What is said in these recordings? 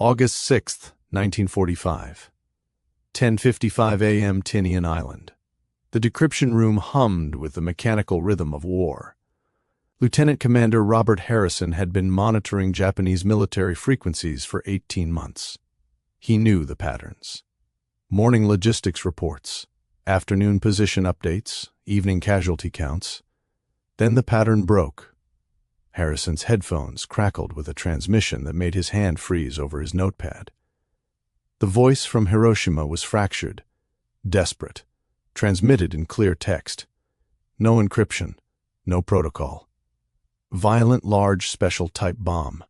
August 6, 1945. 10:55 a.m. Tinian Island. The decryption room hummed with the mechanical rhythm of war. Lieutenant Commander Robert Harrison had been monitoring Japanese military frequencies for 18 months. He knew the patterns. Morning logistics reports, afternoon position updates, evening casualty counts. Then the pattern broke. Harrison's headphones crackled with a transmission that made his hand freeze over his notepad. The voice from Hiroshima was fractured, desperate, transmitted in clear text. No encryption, no protocol. Violent large special type bomb.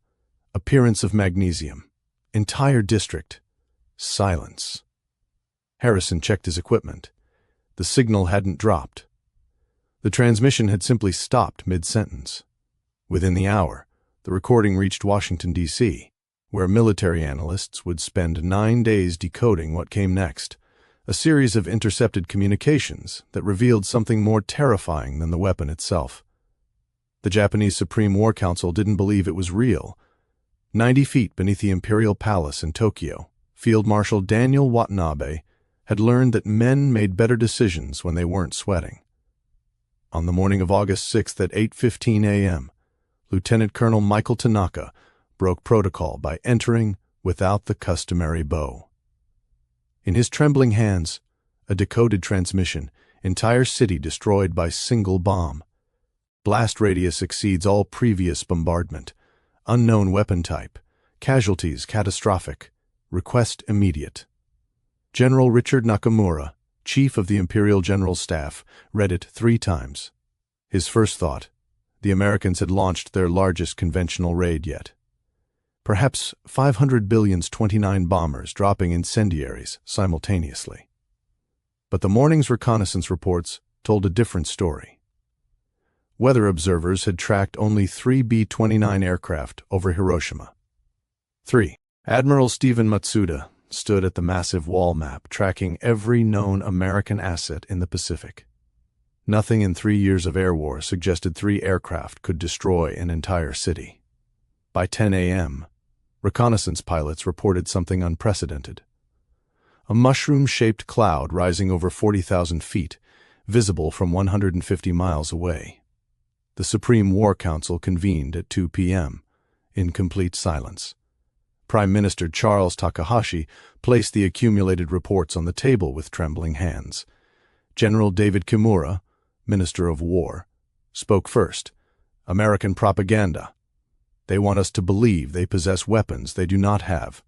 Appearance of magnesium. Entire district. Silence. Harrison checked his equipment. The signal hadn't dropped. The transmission had simply stopped mid-sentence. Within the hour, the recording reached Washington, D.C., where military analysts would spend 9 days decoding what came next, a series of intercepted communications that revealed something more terrifying than the weapon itself. The Japanese Supreme War Council didn't believe it was real. 90 feet beneath the Imperial Palace in Tokyo, Field Marshal Daniel Watanabe had learned that men made better decisions when they weren't sweating. On the morning of August 6th at 8:15 a.m., Lieutenant Colonel Michael Tanaka broke protocol by entering without the customary bow. In his trembling hands, a decoded transmission, entire city destroyed by single bomb. Blast radius exceeds all previous bombardment. Unknown weapon type. Casualties catastrophic. Request immediate. General Richard Nakamura, Chief of the Imperial General Staff, read it 3 times. His first thought, the Americans had launched their largest conventional raid yet. Perhaps 500 billion's 29 bombers dropping incendiaries simultaneously. But the morning's reconnaissance reports told a different story. Weather observers had tracked only 3 B-29 aircraft over Hiroshima. 3. Admiral Stephen Matsuda stood at the massive wall map tracking every known American asset in the Pacific. Nothing in 3 years of air war suggested 3 aircraft could destroy an entire city. By 10 a.m., reconnaissance pilots reported something unprecedented. A mushroom-shaped cloud rising over 40,000 feet, visible from 150 miles away. The Supreme War Council convened at 2 p.m., in complete silence. Prime Minister Charles Takahashi placed the accumulated reports on the table with trembling hands. General David Kimura, Minister of War, spoke first. American propaganda. They want us to believe they possess weapons they do not have.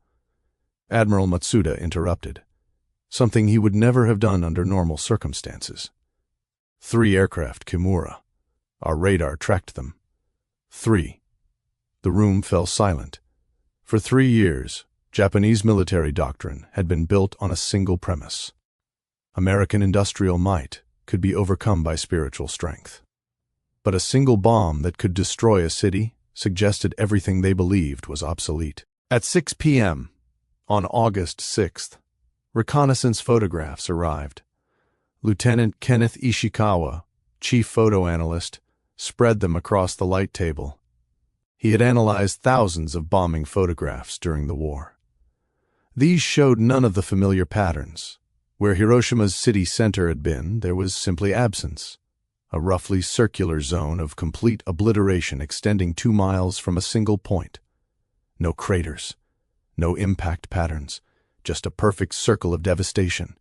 Admiral Matsuda interrupted, something he would never have done under normal circumstances. 3 aircraft, Kimura. Our radar tracked them. 3. The room fell silent. For 3 years, Japanese military doctrine had been built on a single premise. American industrial might could be overcome by spiritual strength. But a single bomb that could destroy a city suggested everything they believed was obsolete. At 6 p.m., on August 6th, reconnaissance photographs arrived. Lieutenant Kenneth Ishikawa, chief photo analyst, spread them across the light table. He had analyzed thousands of bombing photographs during the war. These showed none of the familiar patterns. Where Hiroshima's city center had been, there was simply absence. A roughly circular zone of complete obliteration extending 2 miles from a single point. No craters, no impact patterns, just a perfect circle of devastation.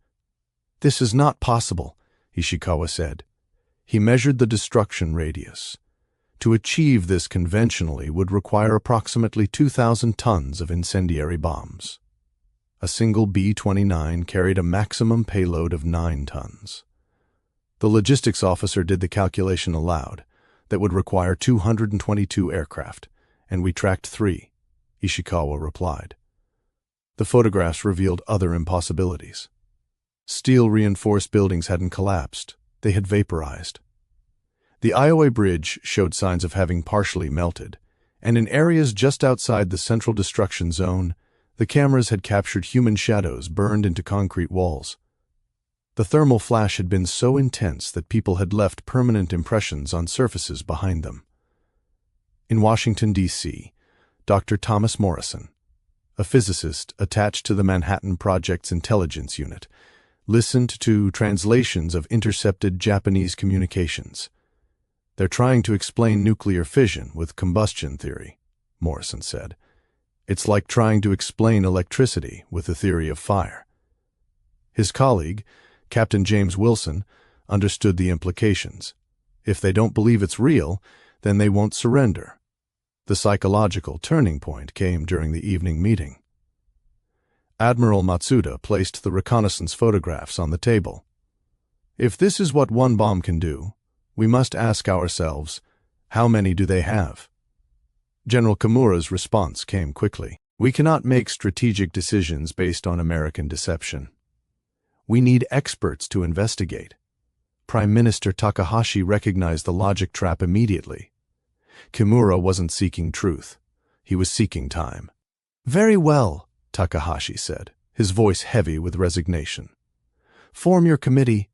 "This is not possible," Ishikawa said. He measured the destruction radius. To achieve this conventionally would require approximately 2,000 tons of incendiary bombs. A single B-29 carried a maximum payload of 9 tons. The logistics officer did the calculation aloud. That would require 222 aircraft, and we tracked 3, Ishikawa replied. The photographs revealed other impossibilities. Steel-reinforced buildings hadn't collapsed. They had vaporized. The Iowa Bridge showed signs of having partially melted, and in areas just outside the central destruction zone, the cameras had captured human shadows burned into concrete walls. The thermal flash had been so intense that people had left permanent impressions on surfaces behind them. In Washington, D.C., Dr. Thomas Morrison, a physicist attached to the Manhattan Project's intelligence unit, listened to translations of intercepted Japanese communications. "They're trying to explain nuclear fission with combustion theory," Morrison said. "It's like trying to explain electricity with the theory of fire." His colleague, Captain James Wilson, understood the implications. If they don't believe it's real, then they won't surrender. The psychological turning point came during the evening meeting. Admiral Matsuda placed the reconnaissance photographs on the table. "If this is what one bomb can do, we must ask ourselves, how many do they have?" General Kimura's response came quickly. "We cannot make strategic decisions based on American deception. We need experts to investigate." Prime Minister Takahashi recognized the logic trap immediately. Kimura wasn't seeking truth. He was seeking time. "Very well," Takahashi said, his voice heavy with resignation. "Form your committee."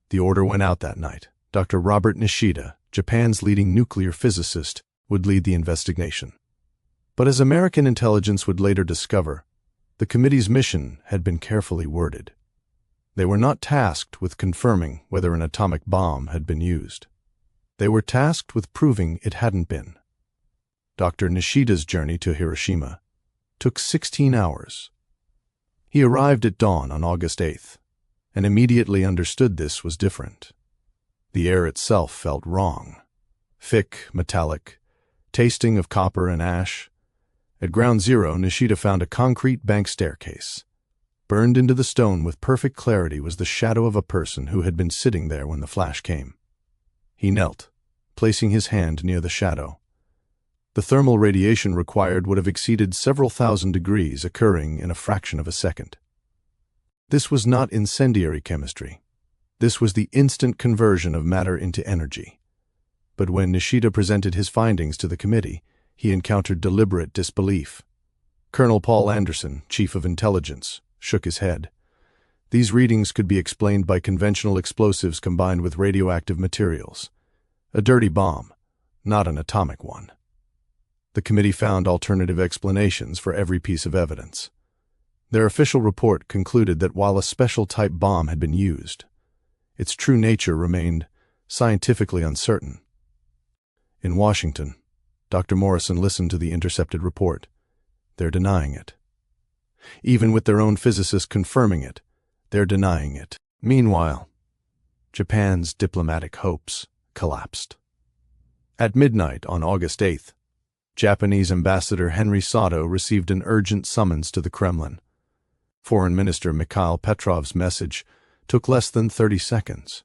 The order went out that night. Dr. Robert Nishida, Japan's leading nuclear physicist, would lead the investigation. But as American intelligence would later discover, the committee's mission had been carefully worded. They were not tasked with confirming whether an atomic bomb had been used. They were tasked with proving it hadn't been. Dr. Nishida's journey to Hiroshima took 16 hours. He arrived at dawn on August 8th, and immediately understood this was different. The air itself felt wrong. Thick, metallic, tasting of copper and ash. At ground zero, Nishida found a concrete bank staircase. Burned into the stone with perfect clarity was the shadow of a person who had been sitting there when the flash came. He knelt, placing his hand near the shadow. The thermal radiation required would have exceeded several thousand degrees, occurring in a fraction of a second. This was not incendiary chemistry. This was the instant conversion of matter into energy. But when Nishida presented his findings to the committee, he encountered deliberate disbelief. Colonel Paul Anderson, Chief of Intelligence, shook his head. These readings could be explained by conventional explosives combined with radioactive materials. A dirty bomb, not an atomic one. The committee found alternative explanations for every piece of evidence. Their official report concluded that while a special type bomb had been used, its true nature remained scientifically uncertain. In Washington, Dr. Morrison listened to the intercepted report. They're denying it. Even with their own physicists confirming it, they're denying it. Meanwhile, Japan's diplomatic hopes collapsed. At midnight on August 8th, Japanese Ambassador Henry Sato received an urgent summons to the Kremlin. Foreign Minister Mikhail Petrov's message took less than 30 seconds.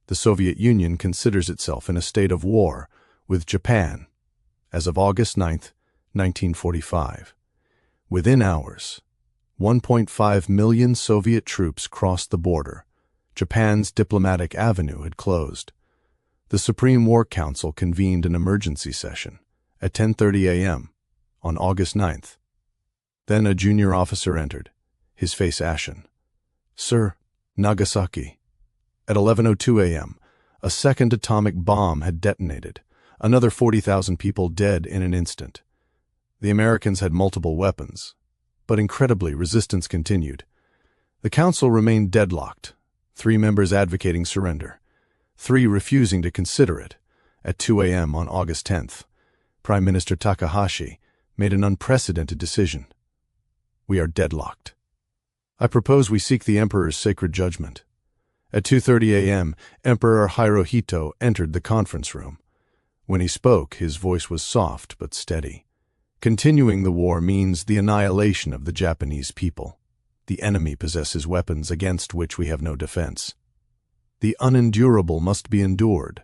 The Soviet Union considers itself in a state of war with Japan as of August 9, 1945. Within hours, 1.5 million Soviet troops crossed the border. Japan's diplomatic avenue had closed. The Supreme War Council convened an emergency session at 10:30 a.m. on August 9th. Then a junior officer entered, his face ashen. "Sir, Nagasaki." At 11:02 a.m., a second atomic bomb had detonated, another 40,000 people dead in an instant. The Americans had multiple weapons, but incredibly, resistance continued. The council remained deadlocked, 3 members advocating surrender, 3 refusing to consider it. At 2 a.m. on August 10th, Prime Minister Takahashi made an unprecedented decision. "We are deadlocked. I propose we seek the Emperor's sacred judgment." At 2:30 a.m., Emperor Hirohito entered the conference room. When he spoke, his voice was soft but steady. "Continuing the war means the annihilation of the Japanese people. The enemy possesses weapons against which we have no defense. The unendurable must be endured.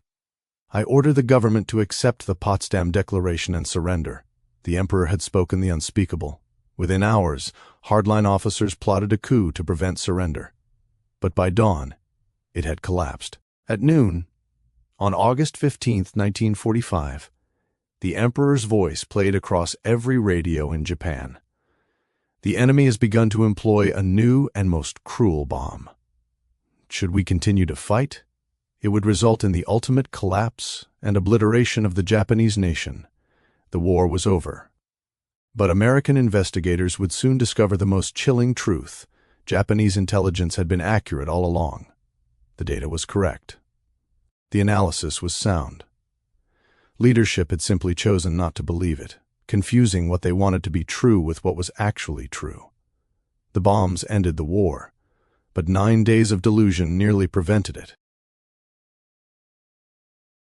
I order the government to accept the Potsdam Declaration and surrender." The Emperor had spoken the unspeakable. Within hours, hardline officers plotted a coup to prevent surrender. But by dawn, it had collapsed. At noon, on August 15, 1945, the Emperor's voice played across every radio in Japan. "The enemy has begun to employ a new and most cruel bomb. Should we continue to fight, it would result in the ultimate collapse and obliteration of the Japanese nation. The war was over. But American investigators would soon discover the most chilling truth. Japanese intelligence had been accurate all along. The data was correct. The analysis was sound. Leadership had simply chosen not to believe it, confusing what they wanted to be true with what was actually true. The bombs ended the war, but 9 days of delusion nearly prevented it.